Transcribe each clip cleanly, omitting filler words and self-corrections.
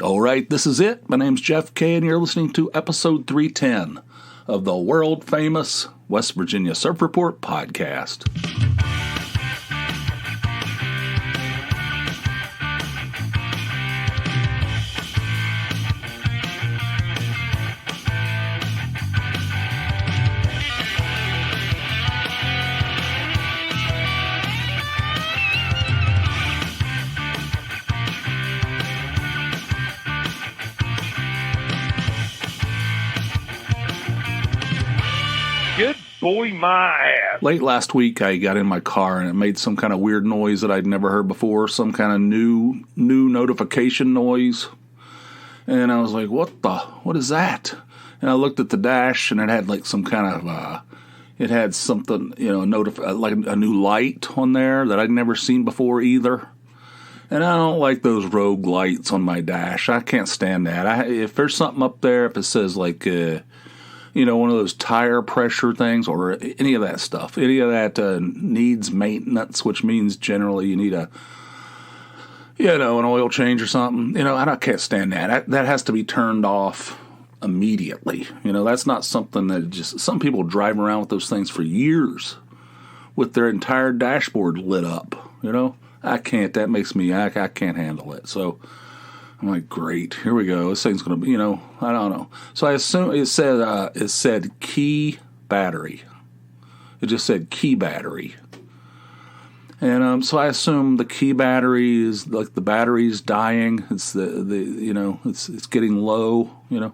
All right, this is it. My name's Jeff K, and you're listening to episode 310 of the world-famous West Virginia Surf Report podcast. Good boy, my ass. Late last week, I got in my car and it made some kind of weird noise that I'd never heard before, some kind of new notification noise. And I was like, what is that? And I looked at the dash and it had like some kind of, it had something, like a new light on there that I'd never seen before either. And I don't like those rogue lights on my dash. I can't stand that. If there's something up there, if it says like, one of those tire pressure things or any of that stuff. Any of that needs maintenance, which means generally you need an oil change or something. I can't stand that. That has to be turned off immediately. That's not something that just, some people drive around with those things for years with their entire dashboard lit up. I can't. That makes me, I can't handle it. So I'm like, great, here we go. This thing's going to be, I don't know. So I assume it said key battery. It just said key battery. And so I assume the key battery is like the battery's dying. It's it's getting low, I'm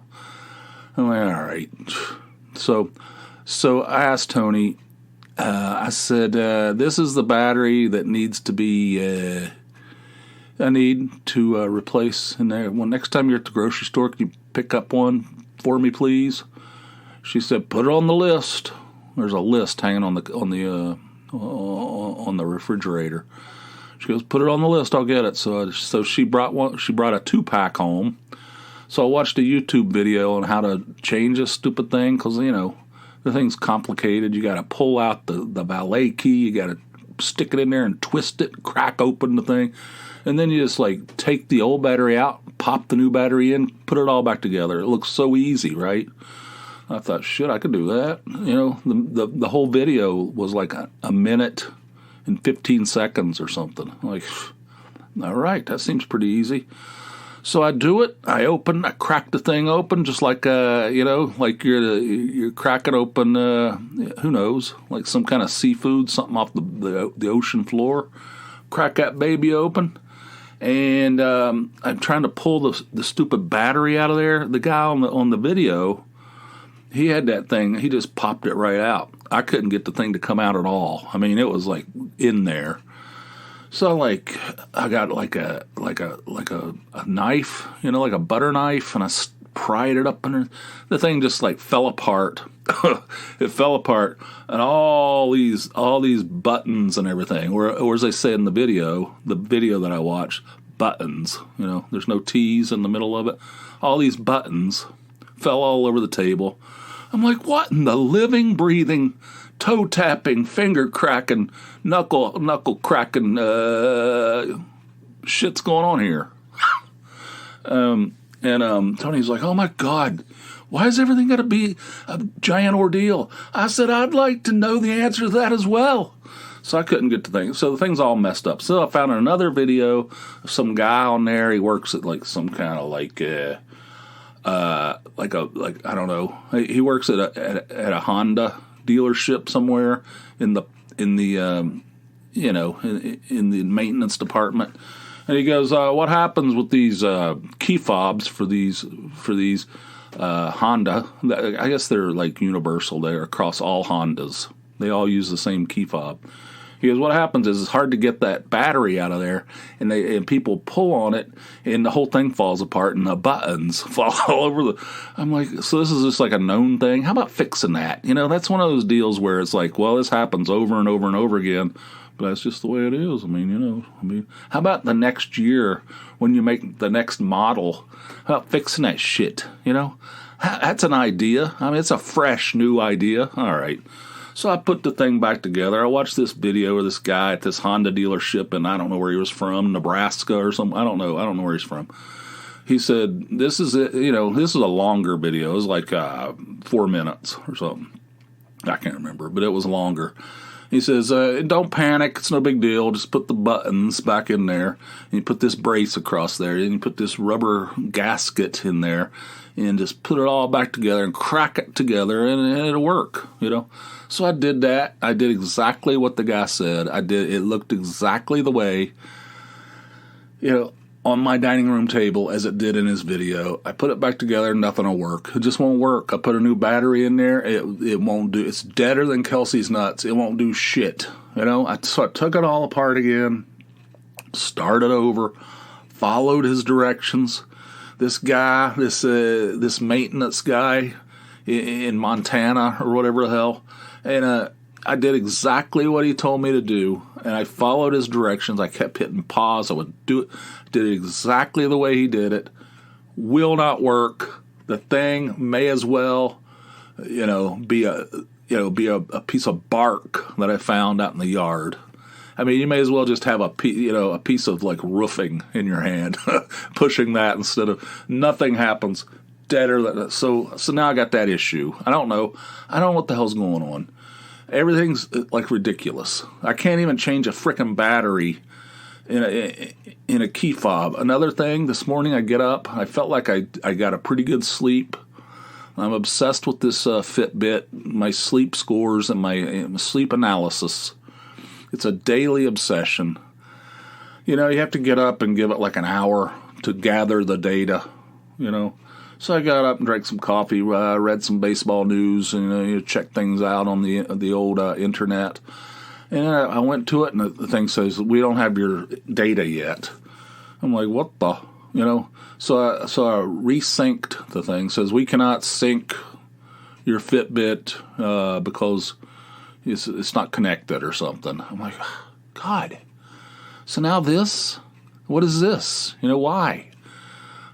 like, all right. So I asked Tony, I said, this is the battery that needs to be, I need to replace in there. Well, next time you're at the grocery store, can you pick up one for me, please? She said, put it on the list. There's a list hanging on the refrigerator. She goes, put it on the list. I'll get it. So she brought one. She brought a 2-pack home. So I watched a YouTube video on how to change this stupid thing because the thing's complicated. You got to pull out the valet key. You got to stick it in there and twist it, crack open the thing. And then you just take the old battery out, pop the new battery in, put it all back together. It looks so easy, right? I thought, shit, I could do that. The whole video was like a minute and 15 seconds or something. I'm like, all right, that seems pretty easy. So I do it. I crack the thing open, just like like you're cracking open, who knows, like some kind of seafood, something off the ocean floor. Crack that baby open. And I'm trying to pull the stupid battery out of there. The guy on the video, he had that thing. He just popped it right out. I couldn't get the thing to come out at all. I mean, it was like in there. So I got like a knife, like a butter knife, and I pried it up, and the thing just fell apart. It fell apart, and all these buttons and everything, or as they say in the video that I watched, buttons. There's no T's in the middle of it. All these buttons fell all over the table. I'm like, what in the living, breathing, toe tapping, finger cracking, knuckle cracking shit's going on here? And Tony's like, oh my God, why is everything got to be a giant ordeal? I said, I'd like to know the answer to that as well. So I couldn't get to things. So the thing's all messed up. So I found another video of some guy on there. He works at some kind of I don't know. He works at a Honda dealership somewhere in the maintenance department. And he goes, what happens with these key fobs for these Honda? I guess they're universal. They're across all Hondas. They all use the same key fob. He goes, what happens is it's hard to get that battery out of there, and people pull on it, and the whole thing falls apart, and the buttons fall all over the... I'm like, so this is just a known thing? How about fixing that? That's one of those deals where it's well, this happens over and over and over again, but that's just the way it is. How about the next year when you make the next model? How about fixing that shit? That's an idea. It's a fresh, new idea. All right. So I put the thing back together. I watched this video of this guy at this Honda dealership, and I don't know where he was from, Nebraska or something. I don't know where he's from. he said, this is it. This is a longer video. It was like 4 minutes or something. I can't remember, but it was longer. He says, don't panic. It's no big deal. Just put the buttons back in there. And you put this brace across there. And you put this rubber gasket in there. And just put it all back together and crack it together. And it'll work, So I did that. I did exactly what the guy said. It looked exactly the way, on my dining room table as it did in his video. I put it back together, nothing will work. It just won't work. I put a new battery in there, it won't do. It's deader than Kelsey's nuts. It won't do shit. So I took it all apart again, started over, followed his directions. This guy, this maintenance guy in Montana or whatever the hell, and I did exactly what he told me to do, and I followed his directions. I kept hitting pause. I would do it. Did it exactly the way he did it. Will not work. The thing may as well, be a piece of bark that I found out in the yard. I mean, you may as well just have a piece of like roofing in your hand, pushing that instead of nothing happens. Deader. So now I got that issue. I don't know what the hell's going on. Everything's like ridiculous. I can't even change a frickin' battery in a key fob. Another thing, this morning I get up, I felt like I got a pretty good sleep. I'm obsessed with this Fitbit, my sleep scores and my sleep analysis. It's a daily obsession. You have to get up and give it like an hour to gather the data, So I got up and drank some coffee, read some baseball news, and checked things out on the old internet. And I went to it, and the thing says, we don't have your data yet. I'm like, what the? So I resynced the thing. It says, we cannot sync your Fitbit because it's not connected or something. I'm like, God. So now what is this? Why?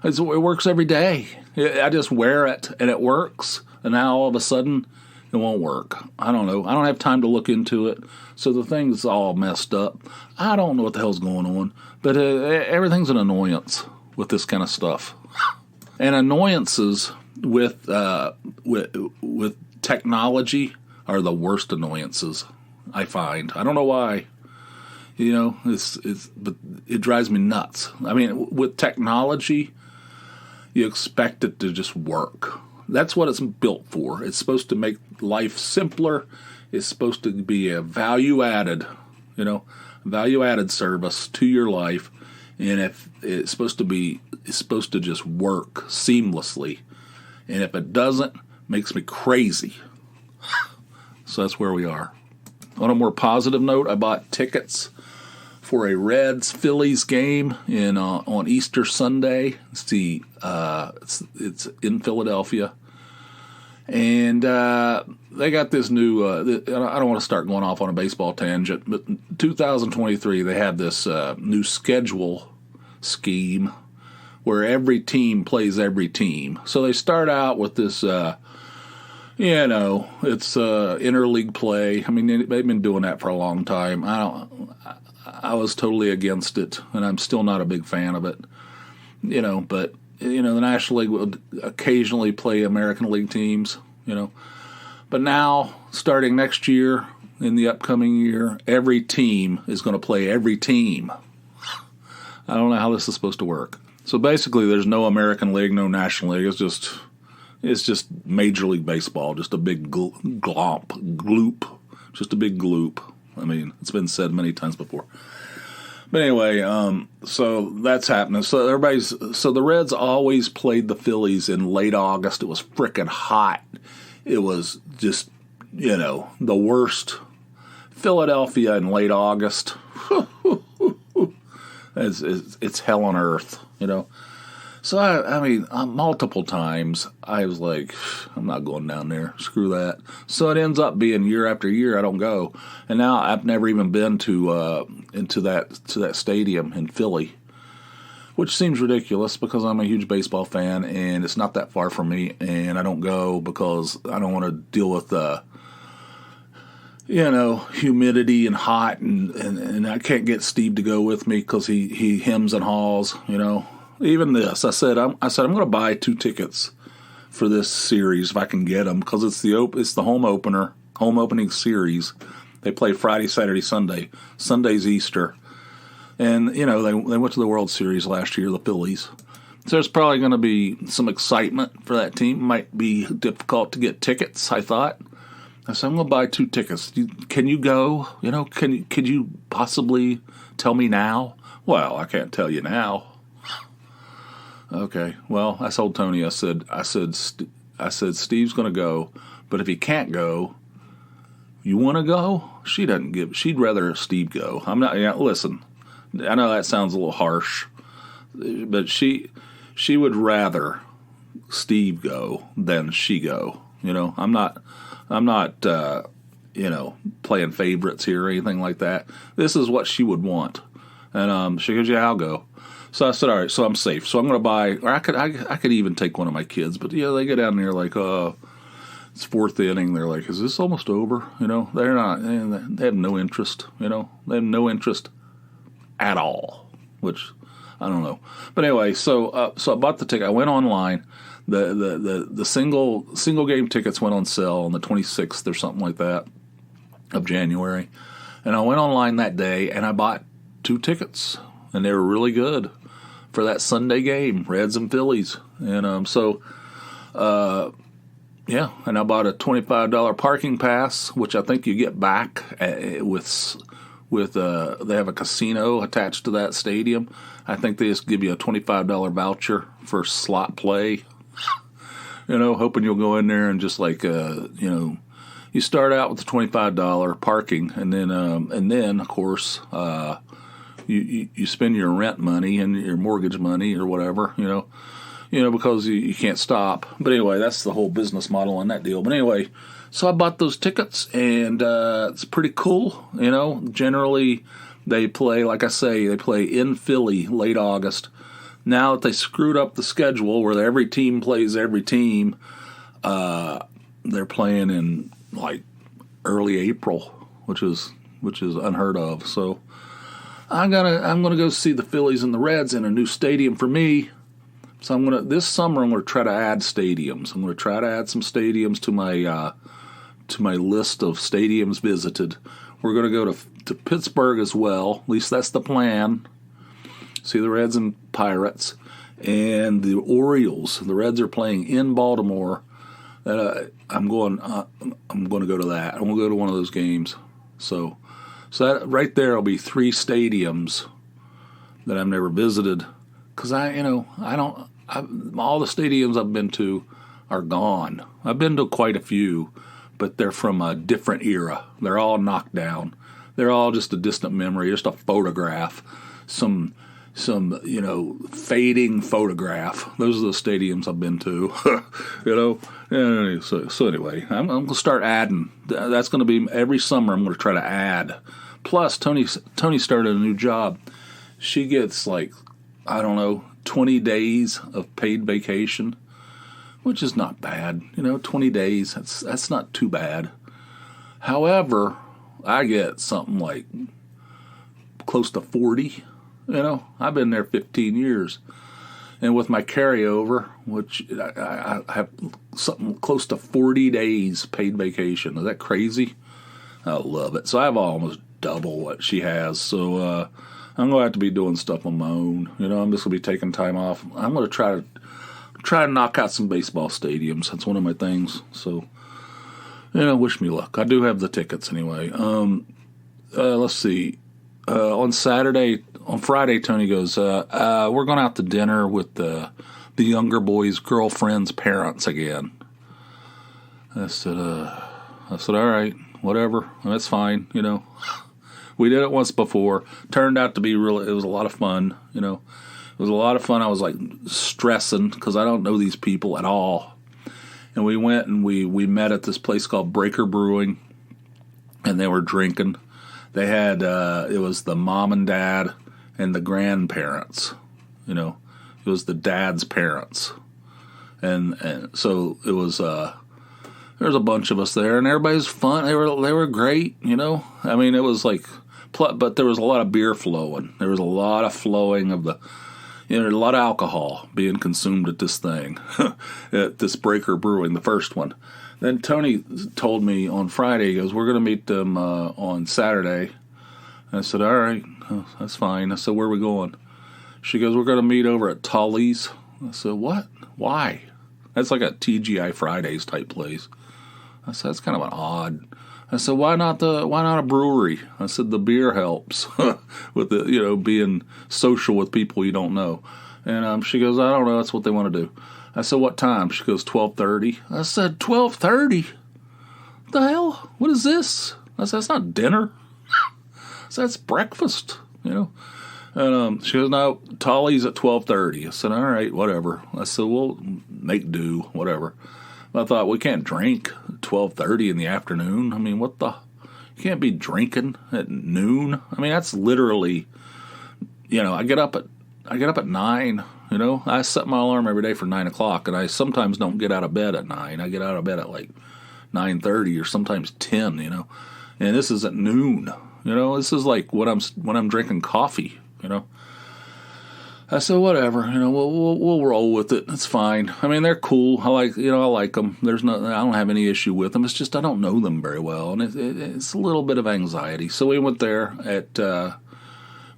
It works every day. I just wear it, and it works. And now all of a sudden, it won't work. I don't know. I don't have time to look into it. So the thing's all messed up. I don't know what the hell's going on. But everything's an annoyance with this kind of stuff. And annoyances with technology are the worst annoyances, I find. I don't know why. But it drives me nuts. I mean, with technology, you expect it to just work. That's what it's built for. It's supposed to make life simpler. It's supposed to be a value-added service to your life. And if it's supposed to just work seamlessly. And if it doesn't, it makes me crazy. So that's where we are. On a more positive note, I bought tickets for a Reds-Phillies game on Easter Sunday. It's in Philadelphia. And they got this new, I don't want to start going off on a baseball tangent, but 2023, they have this new schedule scheme where every team plays every team. So they start out with this, it's interleague play. I mean, they've been doing that for a long time. I was totally against it, and I'm still not a big fan of it. But the National League will occasionally play American League teams, But now, starting next year, in the upcoming year, every team is going to play every team. I don't know how this is supposed to work. So basically, there's no American League, no National League. It's just Major League Baseball, just a big gloop, just a big gloop. I mean, it's been said many times before. But anyway, so that's happening. So the Reds always played the Phillies in late August. It was frickin' hot. It was just, the worst. Philadelphia in late August. It's hell on earth, So, I mean, multiple times I was like, I'm not going down there. Screw that. So it ends up being year after year I don't go. And now I've never even been to that stadium in Philly, which seems ridiculous because I'm a huge baseball fan and it's not that far from me. And I don't go because I don't want to deal with humidity and hot. And I can't get Steve to go with me because he hems and haws, even this. I said I'm going to buy 2 tickets for this series if I can get them, because it's the home opening series. They play Friday, Saturday, Sunday. Sunday's Easter. And, they went to the World Series last year, the Phillies. So there's probably going to be some excitement for that team. Might be difficult to get tickets, I thought. I said, I'm going to buy 2 tickets. Can you go? Could you possibly tell me now? Well, I can't tell you now. Okay. Well, I told Tony, I said, Steve's going to go, but if he can't go, you want to go? She'd rather Steve go. I'm not, listen, I know that sounds a little harsh, but she would rather Steve go than she go. I'm not playing favorites here or anything like that. This is what she would want. And she goes, yeah, I'll go. So I said, all right, so I'm safe. So I'm going to buy, or I could even take one of my kids. But, they get down there like, it's 4th inning. They're like, is this almost over? They're not, they have no interest, They have no interest at all, which I don't know. But anyway, so I bought the ticket. I went online. The single game tickets went on sale on the 26th or something like that of January. And I went online that day and I bought 2 tickets, and they were really good for that Sunday game, Reds and Phillies. And and I bought a $25 parking pass, which I think you get back with they have a casino attached to that stadium. I think they just give you a $25 voucher for slot play. Hoping you'll go in there and just like you start out with the $25 parking, and then of course you spend your rent money and your mortgage money or whatever, because you can't stop. But anyway, that's the whole business model on that deal. But anyway, so I bought those tickets, and it's pretty cool. Generally they play, like I say, they play in Philly late August. Now that they screwed up the schedule where every team plays every team, they're playing in like early April, which is unheard of. So I'm gonna go see the Phillies and the Reds in a new stadium for me. So this summer I'm gonna try to add stadiums. I'm gonna try to add some stadiums to my list of stadiums visited. We're gonna go to Pittsburgh as well. At least that's the plan. See the Reds and Pirates, and the Orioles. The Reds are playing in Baltimore. I'm going to go to that. I'm going to go to one of those games. So that right there will be 3 stadiums that I've never visited, because all the stadiums I've been to are gone. I've been to quite a few, but they're from a different era. They're all knocked down. They're all just a distant memory, just a photograph, some fading photograph. Those are the stadiums I've been to, So anyway, I'm going to start adding. That's going to be every summer. I'm going to try to add. Plus, Tony started a new job. She gets 20 days of paid vacation, which is not bad. 20 days. That's not too bad. However, I get something like close to 40. I've been there 15 years. And with my carryover, which I have something close to 40 days paid vacation. Is that crazy? I love it. So I have almost double what she has. So I'm going to have to be doing stuff on my own. I'm just going to be taking time off. I'm going to try to knock out some baseball stadiums. That's one of my things. So, wish me luck. I do have the tickets anyway. Let's see. On Friday, Tony goes, we're going out to dinner with the younger boy's girlfriend's parents again. I said, all right, whatever. That's fine, We did it once before. Turned out to be it was a lot of fun, It was a lot of fun. I was stressing because I don't know these people at all. And we went and we met at this place called Breaker Brewing, and they were drinking. They had, it was the mom and dad and the grandparents, it was the dad's parents. And so it was, there was a bunch of us there, and everybody's fun. They were great, I mean, it was but there was a lot of beer flowing. There was a lot of flowing of the, There's a lot of alcohol being consumed at this thing, at this Breaker Brewing, the first one. Then Tony told me on Friday, he goes, we're going to meet them on Saturday. I said, all right, that's fine. I said, where are we going? She goes, we're going to meet over at Tully's. I said, what? Why? That's like a TGI Fridays type place. I said, that's kind of an odd. I said, why not a brewery? I said, the beer helps with the, being social with people you don't know. And she goes, I don't know, that's what they want to do. I said, what time? She goes, 12:30. I said, 12:30? What the hell? What is this? I said, that's not dinner. I said, that's breakfast, And she goes, no, Tully's at 12:30. I said, all right, whatever. I said, we'll make do, whatever. I thought, we can't drink at 12:30 in the afternoon. I mean, what the? You can't be drinking at noon. I mean, that's literally, I get up at 9. I set my alarm every day for 9 o'clock, and I sometimes don't get out of bed at 9. I get out of bed at like 9:30 or sometimes 10. And this is at noon. This is like when I'm drinking coffee. I said, whatever, we'll roll with it. It's fine. I mean, they're cool. I like them. I don't have any issue with them. It's just I don't know them very well, and it's a little bit of anxiety. So we went there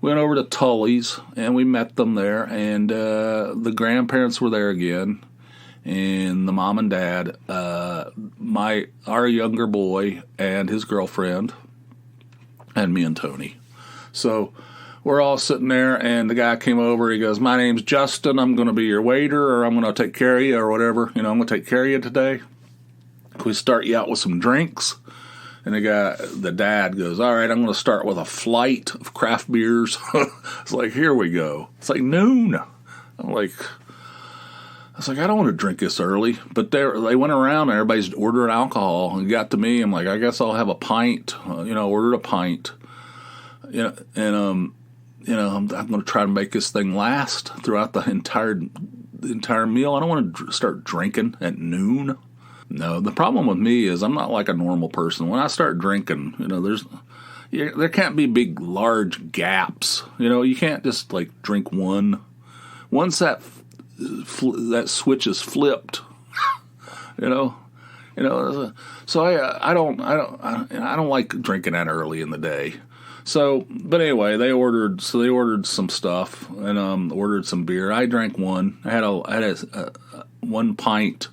went over to Tully's, and we met them there, and the grandparents were there again, and the mom and dad, our younger boy and his girlfriend, and me and Tony. So we're all sitting there, and the guy came over. He goes, my name's Justin. I'm going to be your waiter, or I'm going to take care of you, or whatever. I'm going to take care of you today. Can we start you out with some drinks? And the dad goes, all right, I'm going to start with a flight of craft beers. It's like, here we go. It's like noon. I was like, I don't want to drink this early. But they went around, and everybody's ordering alcohol, and got to me. I'm like, I guess I'll have a pint. Ordered a pint. I'm going to try to make this thing last throughout the entire meal. I don't want to start drinking at noon. No, the problem with me is I'm not like a normal person. When I start drinking, there can't be big, large gaps. You can't just like drink one. Once that switch is flipped, So I don't like drinking that early in the day. So, but anyway, they ordered some stuff and ordered some beer. I drank one. I had a 1 pint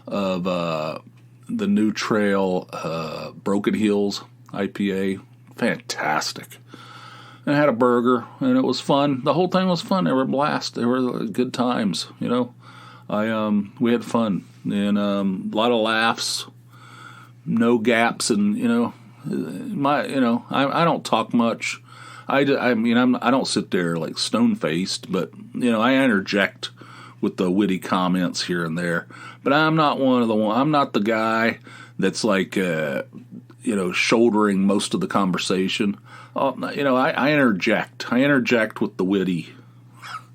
of the New Trail Broken Hills IPA. Fantastic. And I had a burger, and it was fun. The whole thing was fun. They were a blast. They were good times. We had fun and a lot of laughs. No gaps, and I don't talk much. I don't sit there like stone faced, but I interject with the witty comments here and there. But I'm not I'm not the guy that's like shouldering most of the conversation. I interject. I interject with the witty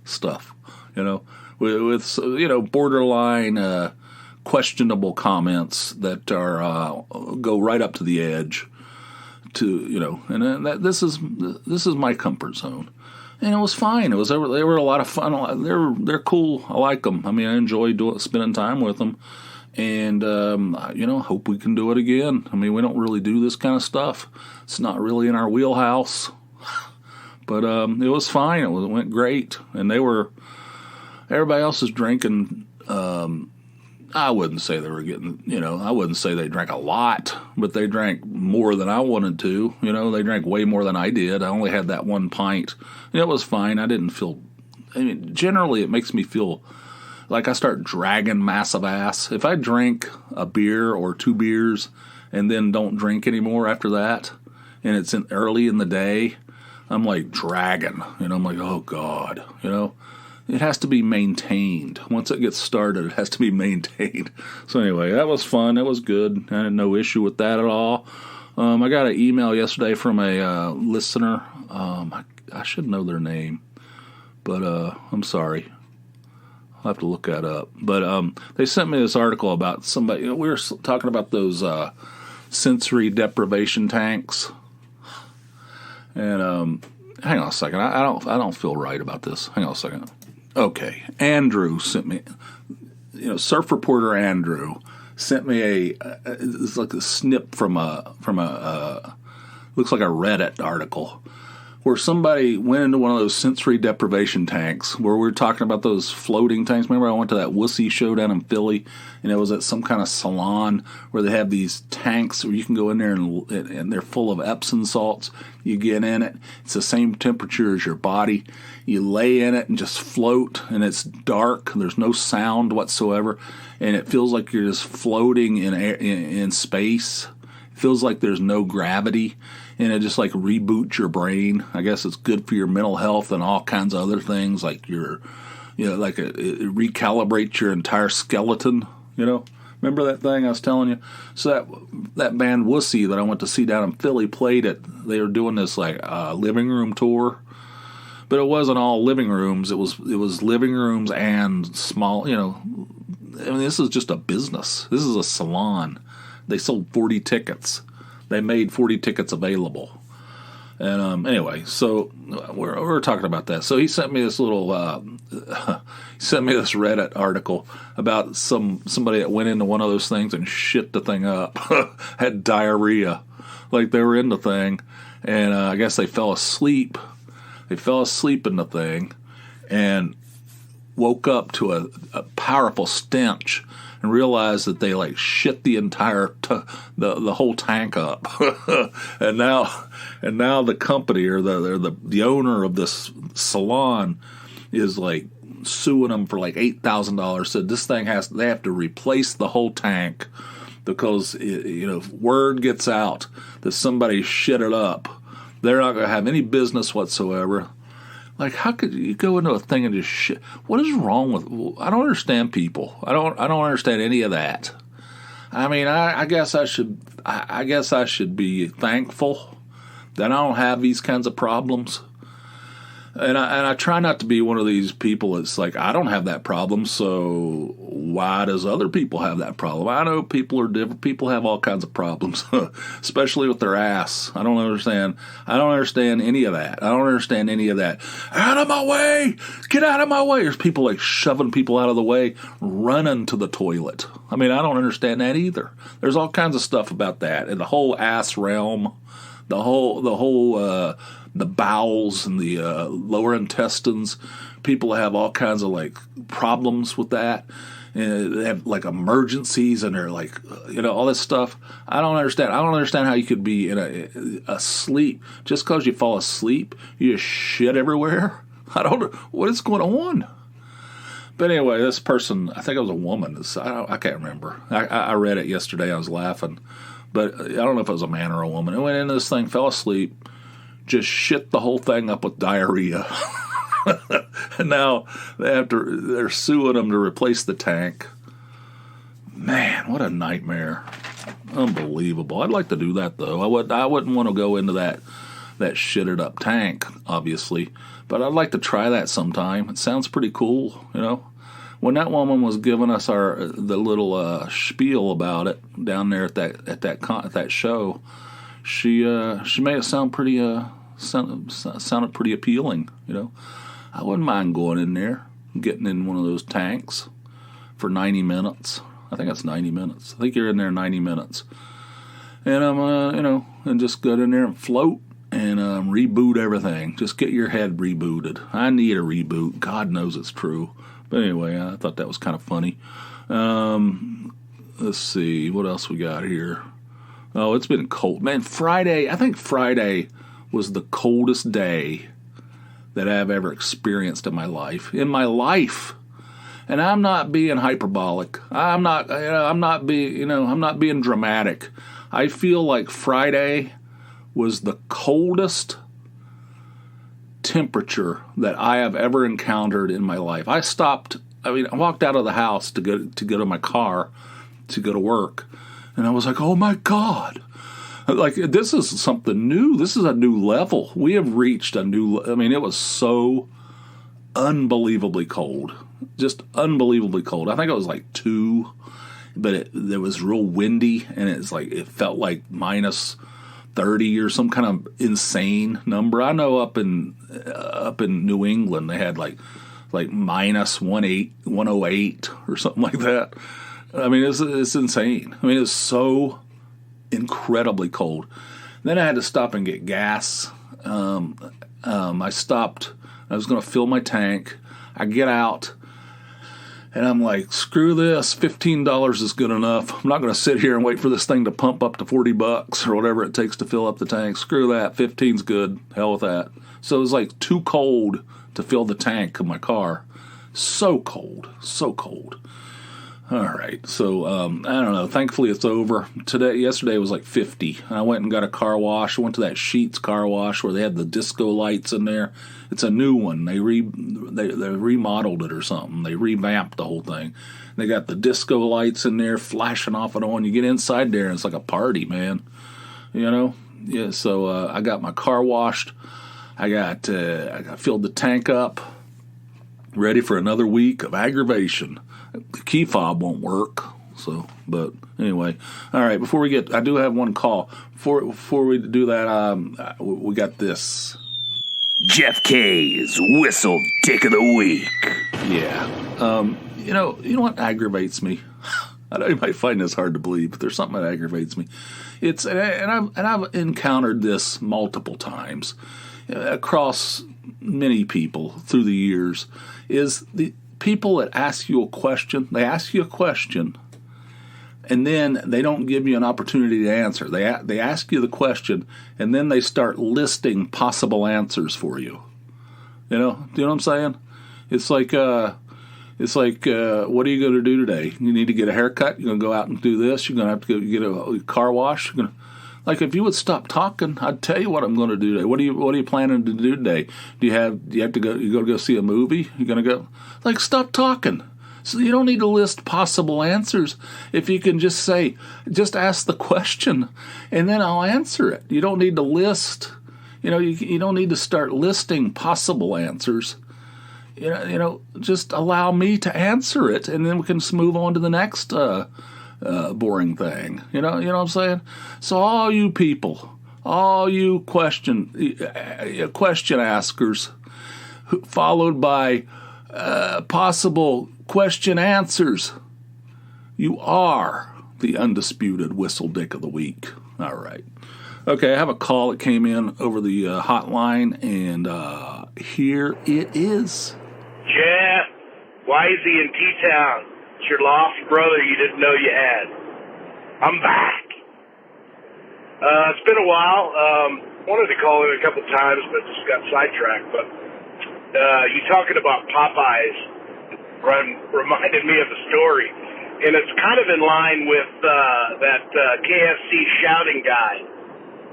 stuff. With borderline questionable comments that are go right up to the edge. This is my comfort zone, and it was fine. They were a lot of fun. They're cool. I like them. I mean, I enjoy spending time with them, and hope we can do it again. I mean, we don't really do this kind of stuff. It's not really in our wheelhouse, but it was fine. It went great, and everybody else is drinking. I wouldn't say they were getting, I wouldn't say they drank a lot, but they drank more than I wanted to. They drank way more than I did. I only had that 1 pint, and it was fine. I didn't feel, generally it makes me feel like I start dragging massive ass. If I drink a beer or 2 beers and then don't drink anymore after that, and it's early in the day, I'm like dragging, I'm like, oh God, It has to be maintained. Once it gets started, it has to be maintained. So anyway, that was fun. It was good. I had no issue with that at all. I got an email yesterday from a listener. I should know their name, but I'm sorry. I'll have to look that up. But they sent me this article about somebody. We were talking about those sensory deprivation tanks. And hang on a second. I don't feel right about this. Hang on a second. Okay, Andrew sent me, surf reporter Andrew sent me it's like a snip from a looks like a Reddit article where somebody went into one of those sensory deprivation tanks where we were talking about those floating tanks. Remember I went to that wussy show down in Philly, and it was at some kind of salon where they have these tanks where you can go in there and they're full of Epsom salts. You get in it. It's the same temperature as your body. You lay in it and just float, and it's dark. There's no sound whatsoever, and it feels like you're just floating in space. It feels like there's no gravity. And it just like reboots your brain. I guess it's good for your mental health and all kinds of other things, like it recalibrates your entire skeleton. Remember that thing I was telling you? So that band Wussy that I went to see down in Philly played it. They were doing this like living room tour, but it wasn't all living rooms. It was living rooms and small. This is just a business. This is a salon. They sold 40 tickets. They made 40 tickets available. And anyway, so we're talking about that. So he sent me this little, Reddit article about somebody that went into one of those things and shit the thing up, had diarrhea, like they were in the thing, and I guess they fell asleep. They fell asleep in the thing, and woke up to a powerful stench. And realized that they like shit the entire the whole tank up, and now the company or the owner of this salon is like suing them for like $8,000. Said this thing they have to replace the whole tank because if word gets out that somebody shit it up, they're not going to have any business whatsoever. Like, how could you go into a thing and just shit? What is wrong with? I don't understand people. I don't understand any of that. I mean, I guess I should. I guess I should be thankful that I don't have these kinds of problems. And I try not to be one of these people that's like, I don't have that problem, so why does other people have that problem? I know people are different. People have all kinds of problems, especially with their ass. I don't understand any of that. I don't understand any of that. Out of my way! Get out of my way! There's people like shoving people out of the way, running to the toilet. I mean, I don't understand that either. There's all kinds of stuff about that. And the whole ass realm, the bowels and the lower intestines. People have all kinds of like problems with that. And they have like emergencies and they're like, all this stuff. I don't understand. I don't understand how you could be in a sleep. Just because you fall asleep, you just shit everywhere. I don't know. What is going on? But anyway, this person, I think it was a woman. I can't remember. I read it yesterday. I was laughing. But I don't know if it was a man or a woman. It went into this thing, fell asleep, just shit the whole thing up with diarrhea. And now they're suing them to replace the tank. Man, what a nightmare. Unbelievable. I'd like to do that, though. I wouldn't want to go into that shitted up tank, obviously. But I'd like to try that sometime. It sounds pretty cool, When that woman was giving us the little spiel about it down there at that show, she made it sound pretty sounded pretty appealing. I wouldn't mind going in there, getting in one of those tanks for 90 minutes. I think that's 90 minutes. I think you're in there 90 minutes, and and just get in there and float and reboot everything. Just get your head rebooted. I need a reboot. God knows it's true. But anyway, I thought that was kind of funny. Let's see. What else we got here? Oh, it's been cold. Man, I think Friday was the coldest day that I've ever experienced in my life. And I'm not being hyperbolic. I'm not being dramatic. I feel like Friday was the coldest temperature that I have ever encountered in my life. I walked out of the house to go to my car to go to work, and I was like, oh my God. Like, this is something new. This is a new level. We have reached it was so unbelievably cold. Just unbelievably cold. I think it was like 2, but it was real windy, and it felt like minus 30 or some kind of insane number. I know up in New England they had like like minus 108 or something like that. I mean, it's insane. I mean, it's so incredibly cold. Then I had to stop and get gas. I stopped. I was going to fill my tank. I get out, and I'm like, screw this. $15 is good enough. I'm not going to sit here and wait for this thing to pump up to $40 or whatever it takes to fill up the tank. Screw that. 15's good. Hell with that. So it was like too cold to fill the tank of my car. So cold. So cold. All right, so I don't know. Thankfully, it's over. Yesterday was like 50, and I went and got a car wash. I went to that Sheetz car wash where they had the disco lights in there. It's a new one. They remodeled it or something. They revamped the whole thing. They got the disco lights in there, flashing off and on. You get inside there, and it's like a party, man. You know? Yeah. So I got my car washed. I filled the tank up, ready for another week of aggravation. The key fob won't work, so, but anyway. All right, I do have one call. Before we do that, we got this. Jeff K's Whistle Dick of the Week. Yeah. You know what aggravates me? I know you might find this hard to believe, but there's something that aggravates me. I've encountered this multiple times across many people through the years, is the people that ask you a question, and then they don't give you an opportunity to answer. They ask you the question, and then they start listing possible answers for you. Do you know what I'm saying? It's like, what are you going to do today? You need to get a haircut? You're going to go out and do this? You're going to have to go get a car wash? Like, if you would stop talking, I'd tell you what I'm going to do today. What are you planning to do today? Do you have to go? You going to go see a movie? You going to go? Like, stop talking. So you don't need to list possible answers. If you can just ask the question, and then I'll answer it. You don't need to list. You don't need to start listing possible answers. Just allow me to answer it, and then we can move on to the next boring thing. You know what I'm saying? So all you people, all you question askers, followed by possible question answers, you are the undisputed Whistle Dick of the Week. All right. Okay, I have a call that came in over the hotline, and here it is. Jeff, Wisey in T-Town. It's your lost brother you didn't know you had. I'm back. It's been a while. Wanted to call in a couple times, but just got sidetracked. But you talking about Popeyes reminded me of a story. And it's kind of in line with that KFC shouting guy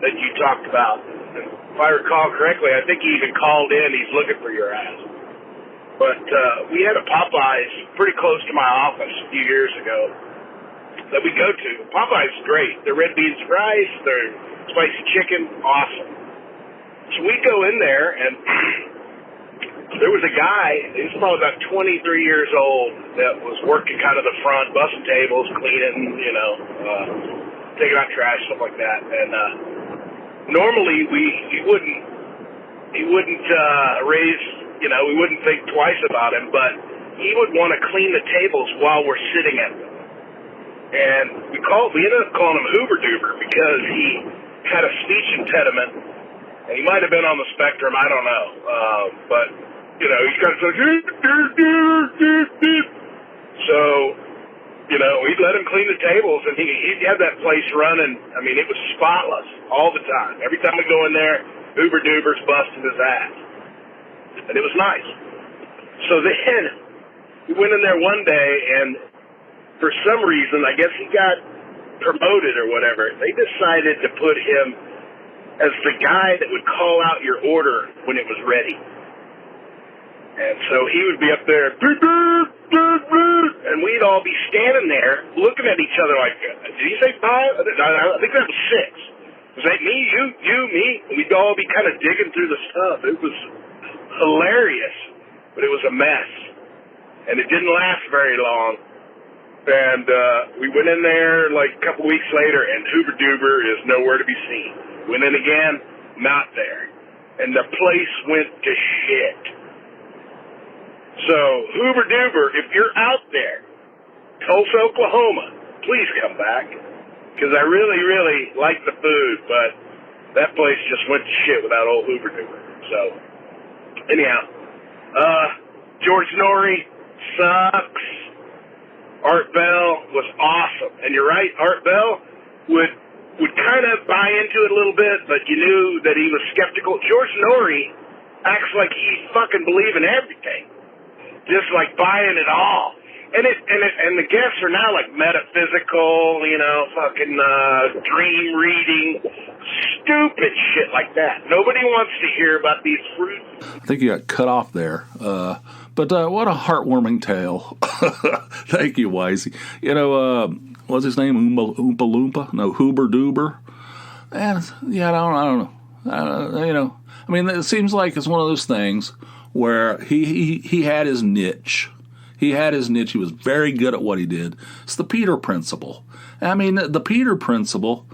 that you talked about. If I recall correctly, I think he even called in. He's looking for your ass. But we had a Popeyes pretty close to my office a few years ago that we go to. Popeyes is great. Their red beans and rice, their spicy chicken, awesome. So we go in there, and there was a guy, he was probably about 23 years old, that was working kind of the front, bussing tables, cleaning, taking out trash, stuff like that. And normally he wouldn't raise... we wouldn't think twice about him, but he would want to clean the tables while we're sitting at them. And we ended up calling him Hoober Doober because he had a speech impediment, and he might have been on the spectrum, I don't know. But, he's kind of like, so, we'd let him clean the tables, and he'd have that place running. I mean, it was spotless all the time. Every time we go in there, Hoober Doober's busting his ass. And it was nice. So then we went in there one day, and for some reason, I guess he got promoted or whatever. They decided to put him as the guy that would call out your order when it was ready. And so he would be up there, and we'd all be standing there looking at each other like, did he say 5? I think that was 6. Was that me, you, me? And we'd all be kind of digging through the stuff. It was hilarious, but it was a mess, and it didn't last very long. And we went in there like a couple weeks later, and Hoober Doober is nowhere to be seen. Went in again, not there, and the place went to shit. So, Hoober Doober, if you're out there, Tulsa, Oklahoma, please come back. Because I really, really like the food, but that place just went to shit without old Hoober Doober. So, anyhow, George Norrie sucks. Art Bell was awesome. And you're right, Art Bell would kind of buy into it a little bit, but you knew that he was skeptical. George Norrie acts like he fucking believe in everything. Just like buying it all. And the guests are now like metaphysical, fucking dream reading, stupid shit like that. Nobody wants to hear about these fruits. I think you got cut off there. But what a heartwarming tale. Thank you, Wisey. What's his name? Oompa Loompa? No, Hoober Doober. And yeah, I don't know. I mean, it seems like it's one of those things where he had his niche. He had his niche. He was very good at what he did. It's the Peter Principle. I mean, the Peter Principle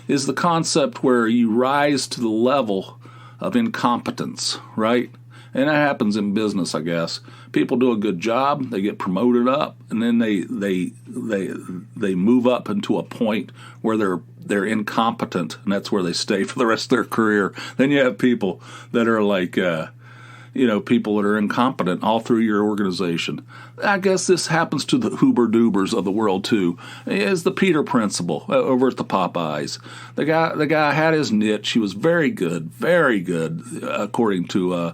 is the concept where you rise to the level of incompetence, right? And that happens in business, I guess. People do a good job, they get promoted up, and then they move up into a point where they're incompetent, and that's where they stay for the rest of their career. Then you have people that are like people that are incompetent all through your organization. I guess this happens to the Hoober Doobers of the world too. It's the Peter Principle over at the Popeyes. The guy had his niche. He was very good, according to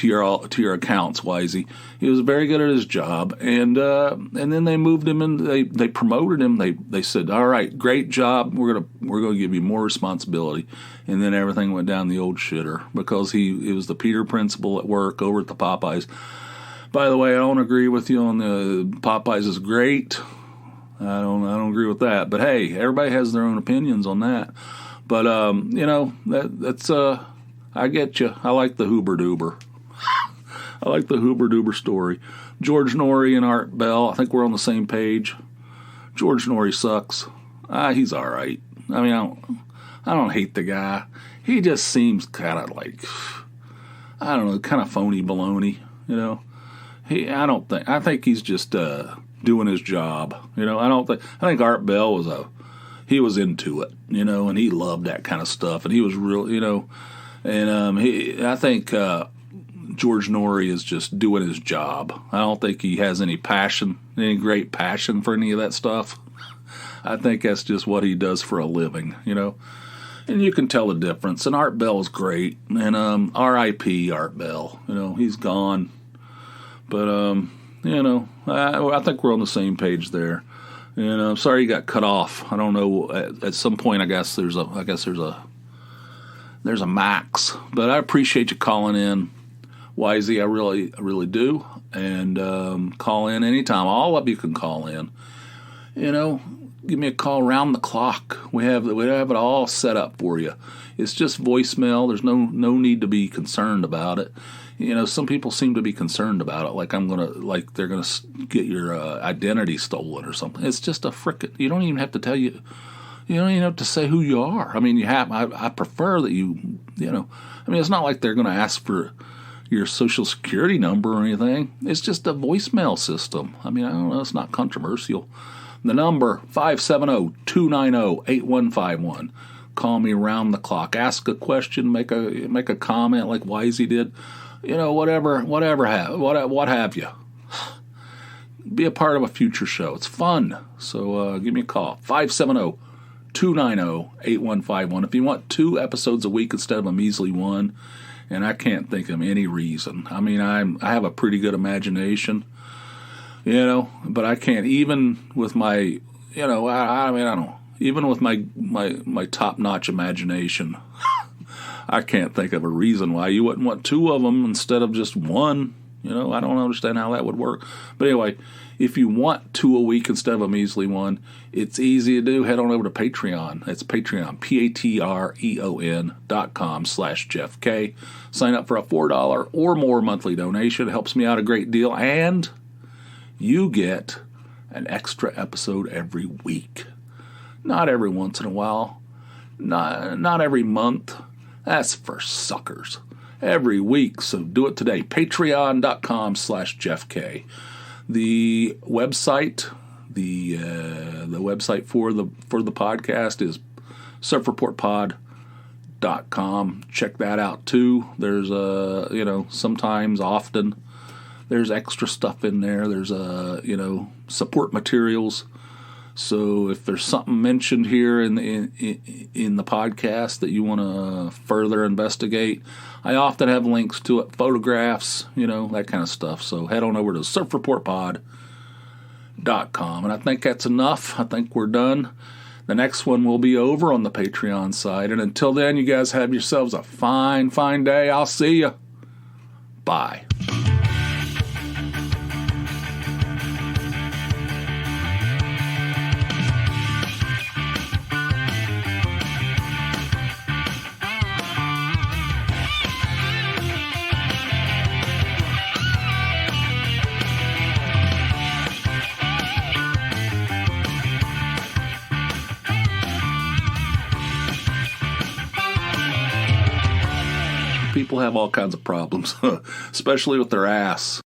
your accounts, Wisey. He was very good at his job, and then they moved him in. They promoted him. They said, "All right, great job. We're gonna give you more responsibility." And then everything went down the old shitter because it was the Peter Principle at work over at the Popeyes. By the way, I don't agree with you on the Popeyes is great. I don't agree with that. But hey, everybody has their own opinions on that. But that's I get you. I like the Hoober Doober. I like the Hoober Doober story. George Norrie and Art Bell, I think we're on the same page. George Norrie sucks. He's all right. I mean, I don't hate the guy. He just seems kind of like, I don't know, kind of phony baloney, I think he's just doing his job, I think Art Bell he was into it, and he loved that kind of stuff, and he was real, and I think George Norrie is just doing his job. I don't think he has any great passion for any of that stuff. I think that's just what he does for a living, And you can tell the difference. And Art Bell is great. And R.I.P. Art Bell. He's gone. But, I think we're on the same page there. And I'm sorry you got cut off. I don't know. At some point, I guess there's a max. But I appreciate you calling in, Wisey. I really do. And call in anytime. All of you can call in. Give me a call around the clock. We have it all set up for you. It's just voicemail. There's no need to be concerned about it. Some people seem to be concerned about it, like they're gonna get your identity stolen or something. It's just a frickin'. You don't even have to tell you. You don't even have to say who you are. I mean, you have. I prefer that you. I mean, it's not like they're gonna ask for your social security number or anything. It's just a voicemail system. I mean, I don't know. It's not controversial. The number, 570-290-8151. Call me around the clock. Ask a question, make a comment like Wisey did. Whatever what have you. Be a part of a future show. It's fun. So give me a call. 570-290-8151. If you want 2 episodes a week instead of a measly one, and I can't think of any reason. I mean, I have a pretty good imagination. But I can't, even with my, I don't know, even with my top-notch imagination, I can't think of a reason why you wouldn't want 2 of them instead of just 1. I don't understand how that would work. But anyway, if you want 2 a week instead of a measly one, it's easy to do. Head on over to Patreon. It's Patreon, patreon.com/Jeff K. Sign up for a $4 or more monthly donation. It helps me out a great deal. And you get an extra episode every week. Not every once in a while. Not every month. That's for suckers. every week. So do it today. Patreon.com/JeffK. The website, the website for the podcast is surfreportpod.com. Check that out too. There's sometimes, often, there's extra stuff in there. There's support materials. So if there's something mentioned here in the podcast that you want to further investigate, I often have links to it, photographs, that kind of stuff. So head on over to surfreportpod.com. And I think that's enough. I think we're done. The next one will be over on the Patreon side. And until then, you guys have yourselves a fine, fine day. I'll see you. Bye. People have all kinds of problems, especially with their ass.